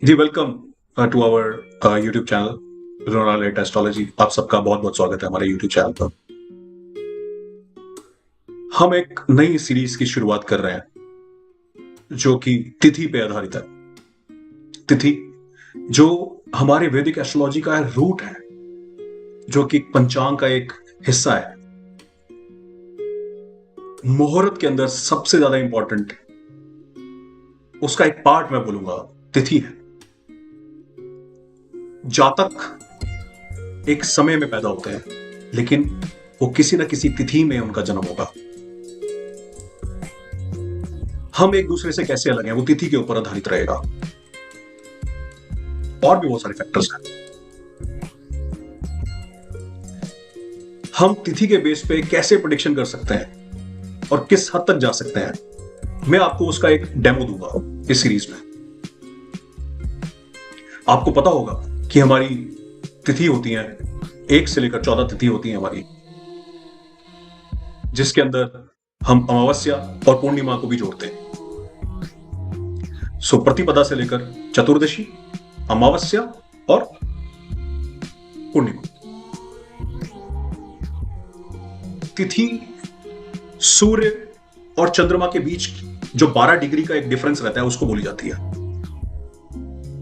Ji welcome to our YouTube channel रोनालेट astrology. आप सबका बहुत बहुत स्वागत है हमारे यूट्यूब चैनल पर। हम एक नई सीरीज की शुरुआत कर रहे हैं जो कि तिथि पे आधारित है। तिथि जो हमारे वैदिक एस्ट्रोलॉजी का रूट है, जो कि पंचांग का एक हिस्सा है। मुहूर्त के अंदर सबसे ज्यादा इंपॉर्टेंट उसका एक पार्ट मैं बोलूंगा तिथि है। जातक एक समय में पैदा होते हैं, लेकिन वो किसी न किसी तिथि में उनका जन्म होगा। हम एक दूसरे से कैसे अलग हैं वो तिथि के ऊपर आधारित रहेगा। और भी बहुत सारे फैक्टर्स हैं। हम तिथि के बेस पे कैसे प्रेडिक्शन कर सकते हैं और किस हद तक जा सकते हैं, मैं आपको उसका एक डेमो दूंगा इस सीरीज में। आपको पता होगा कि हमारी तिथि होती है 1 से लेकर 14 तिथि होती है हमारी, जिसके अंदर हम अमावस्या और पूर्णिमा को भी जोड़ते हैं। सो प्रतिपदा से लेकर चतुर्दशी, अमावस्या और पूर्णिमा। तिथि सूर्य और चंद्रमा के बीच जो 12 डिग्री का एक डिफरेंस रहता है उसको बोली जाती है।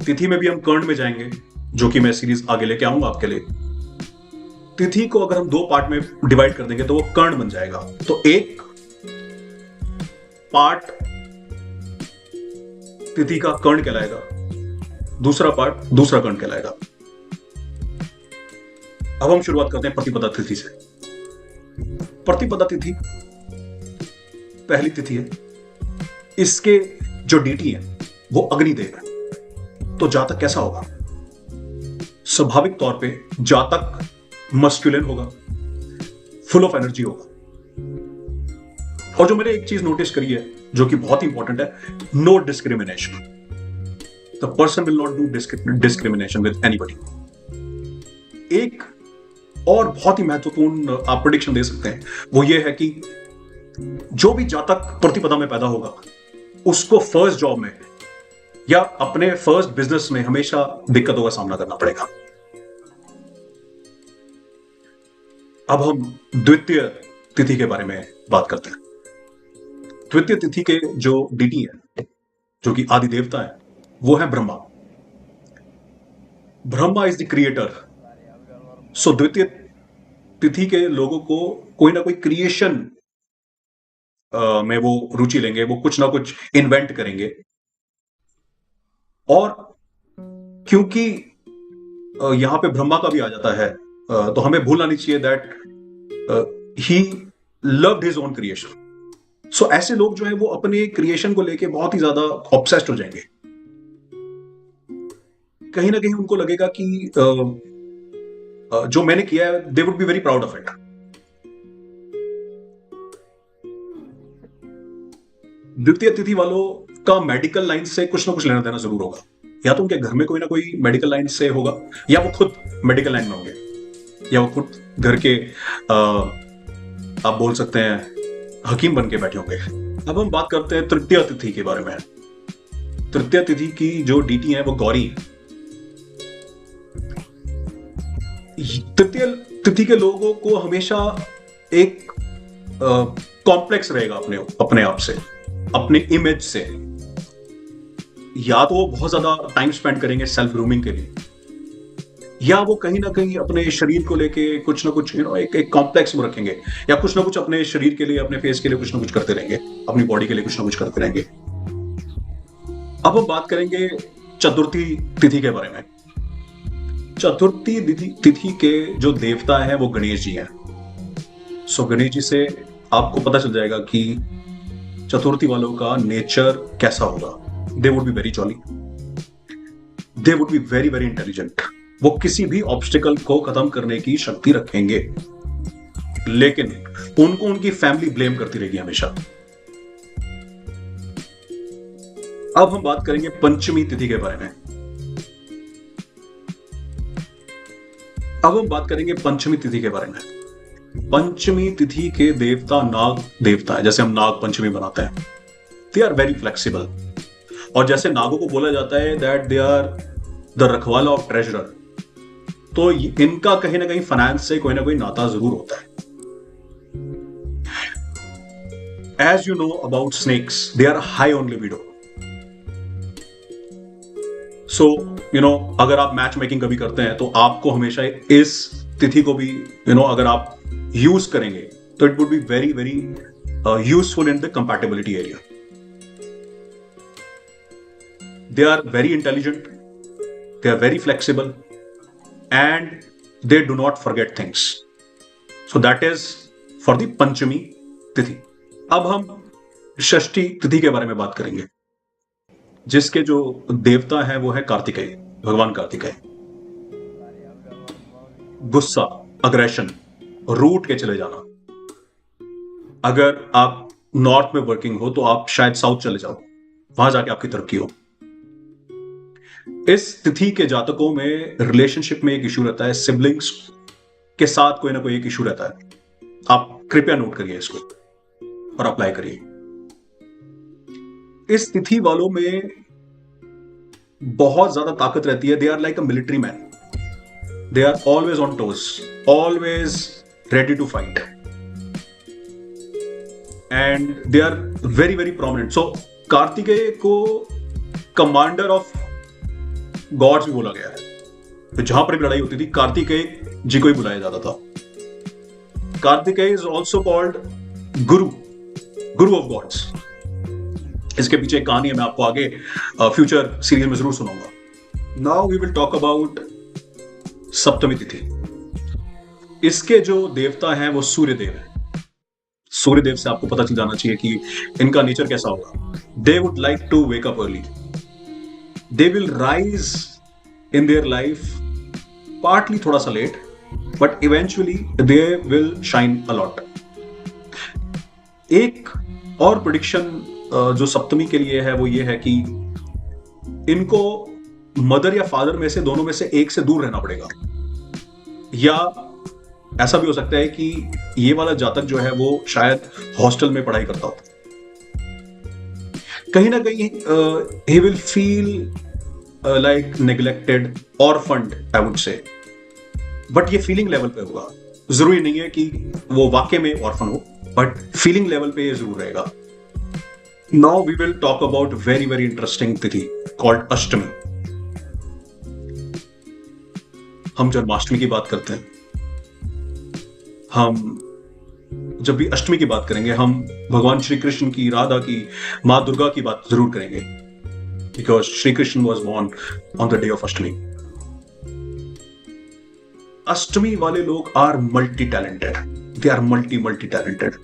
तिथि में भी हम कर्ण में जाएंगे, जो कि मैं सीरीज आगे लेके आऊंगा आपके लिए। तिथि को अगर हम 2 पार्ट में डिवाइड कर देंगे तो वो कर्ण बन जाएगा। तो एक पार्ट तिथि का कर्ण कहलाएगा, दूसरा पार्ट दूसरा कर्ण कहलाएगा। अब हम शुरुआत करते हैं प्रतिपदा तिथि से। प्रतिपदा तिथि पहली तिथि है। इसके जो डीटी है वो अग्निदेव है। तो जातक कैसा होगा? स्वाभाविक तौर पे जातक मस्कुलिन होगा, फुल ऑफ एनर्जी होगा। और जो मैंने एक चीज नोटिस करी है जो कि बहुत इंपॉर्टेंट है, no discrimination. The person will not do discrimination with anybody. एक और बहुत ही महत्वपूर्ण आप प्रेडिक्शन दे सकते हैं, वो ये है कि जो भी जातक प्रतिपदा में पैदा होगा उसको फर्स्ट जॉब में या अपने फर्स्ट बिजनेस में हमेशा दिक्कतों का सामना करना पड़ेगा। अब हम द्वितीय तिथि के बारे में बात करते हैं। द्वितीय तिथि के जो डीटी है, जो कि आदि देवता है, वो है Brahma. Brahma is the creator. So द्वितीय तिथि के लोगों को कोई ना कोई क्रिएशन में वो रुचि लेंगे, वो कुछ ना कुछ इन्वेंट करेंगे। और क्योंकि यहां पे ब्रह्मा का भी आ जाता है, तो हमें भूलना नहीं चाहिए that he loved his own creation. So ऐसे लोग जो है वो अपने क्रिएशन को लेके बहुत ही ज्यादा ऑब्सेस्ड हो जाएंगे। कहीं ना कहीं उनको लगेगा कि जो मैंने किया है, they would be very proud of it. द्वितीय तिथि वालों का मेडिकल लाइन से कुछ ना कुछ लेना देना जरूर होगा। या तो उनके घर में कोई ना कोई मेडिकल लाइन से होगा, या वो खुद मेडिकल लाइन में होंगे, या वो खुद घर के आप बोल सकते हैं हकीम बन के बैठे होंगे। अब हम बात करते हैं तृतीय तिथि के बारे में। तृतीय तिथि की जो डीटी है वो गौरी है। तृतीय तिथि के लोगों को हमेशा एक कॉम्प्लेक्स रहेगा अपने आप से, अपने इमेज से। या तो वो बहुत ज्यादा टाइम स्पेंड करेंगे सेल्फ ग्रूमिंग के लिए, या वो कहीं ना कहीं अपने शरीर को लेके कुछ ना कुछ एक कॉम्प्लेक्स में रखेंगे, या कुछ ना कुछ अपने शरीर के लिए, अपने फेस के लिए कुछ ना कुछ करते रहेंगे, अपनी बॉडी के लिए कुछ ना कुछ करते रहेंगे। अब हम बात करेंगे चतुर्थी तिथि के बारे में। चतुर्थी तिथि के जो देवता हैं वो गणेश जी हैं। सो गणेश जी से आपको पता चल जाएगा कि चतुर्थी वालों का नेचर कैसा होगा। They would be very jolly, they would be very very intelligent. वो किसी भी ऑब्स्टिकल को खत्म करने की शक्ति रखेंगे, लेकिन उनको उनकी फैमिली ब्लेम करती रहेगी हमेशा। अब हम बात करेंगे पंचमी तिथि के बारे में। अब हम बात करेंगे पंचमी तिथि के बारे में। पंचमी तिथि के देवता नाग देवता है। जैसे हम नाग पंचमी बनाते हैं, दे आर वेरी फ्लेक्सिबल। और जैसे नागों को बोला जाता है दैट दे आर द रखवाला ऑफ ट्रेजरर, तो इनका कहीं ना कहीं फाइनेंस से कोई ना कोई नाता जरूर होता है. As you know about snakes, they are high on libido. So, अगर आप मैच मेकिंग कभी करते हैं तो आपको हमेशा इस तिथि को भी, अगर आप यूज करेंगे तो it would be very very useful in the compatibility area. They are very intelligent, they are very flexible, and they do not forget things. So that is for the पंचमी तिथि. अब हम षष्ठी तिथि के बारे में बात करेंगे, जिसके जो देवता हैं वो है कार्तिकेय, भगवान कार्तिकेय. गुस्सा, अग्रेशन, रूठ के चले जाना. अगर आप नॉर्थ में वर्किंग हो तो आप शायद साउथ चले जाओ, वहां जाके आपकी तरक्की हो. इस तिथि के जातकों में रिलेशनशिप में एक इशू रहता है, सिबलिंग्स के साथ कोई ना कोई एक इशू रहता है. आप कृपया नोट करिए इसको और अप्लाई करिए. इस तिथि वालों में बहुत ज्यादा ताकत रहती है. They are like a military man. They are always on toes, always ready to fight, and they are very very prominent. So Kartikeya को कमांडर ऑफ गॉड्स भी बोला गया है. तो जहां पर भी लड़ाई होती थी कार्तिकेय जी को ही बुलाया जाता था. Kartikeya is also called Guru of God's. इसके पीछे एक कहानी है, मैं आपको आगे फ्यूचर सीरीज में जरूर सुनाऊंगा. Now we will talk about Saptami tithi. इसके जो देवता हैं वो सूर्यदेव हैं. सूर्यदेव से आपको पता चल जाना चाहिए कि इनका नेचर कैसा होगा. They would like to wake up early. They will rise in their life partly थोड़ा सा late, but eventually they will shine a lot. एक और प्रेडिक्शन जो सप्तमी के लिए है वो ये है कि इनको मदर या फादर में से दोनों में से एक से दूर रहना पड़ेगा, या ऐसा भी हो सकता है कि ये वाला जातक जो है वो शायद हॉस्टल में पढ़ाई करता हो. कहीं ना कहीं he will feel like neglected, orphaned, I would say. But ये फीलिंग लेवल पे होगा. जरूरी नहीं है कि वो वाकई में ऑर्फन हो, बट फीलिंग लेवल पे ये जरूर रहेगा. Now we will talk about very very interesting तिथि कॉल्ड अष्टमी. हम जन्माष्टमी की बात करते हैं, हम जब भी अष्टमी की बात करेंगे हम भगवान श्री कृष्ण की, राधा की, मां दुर्गा की बात जरूर करेंगे, because Shri Krishna was born on the day of Ashtami. Ashtami वाले लोग are multi talented. They are multi talented.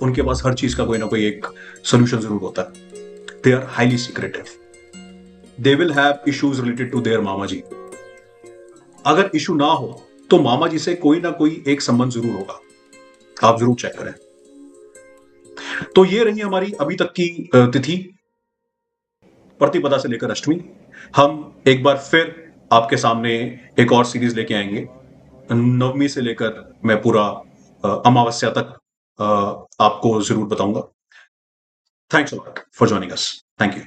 उनके पास हर चीज का कोई ना कोई एक सोल्यूशन जरूर होता है. They are highly secretive. They will have issues related to their mama ji. अगर इशू ना हो तो मामा जी से कोई ना कोई एक संबंध जरूर होगा. आप जरूर चेक करें. तो ये रही हमारी अभी तक की तिथि, प्रतिपदा से लेकर अष्टमी. हम एक बार फिर आपके सामने एक और सीरीज लेके आएंगे. नवमी से लेकर मैं पूरा अमावस्या तक आपको जरूर बताऊंगा. Thanks a lot for joining us. Thank you.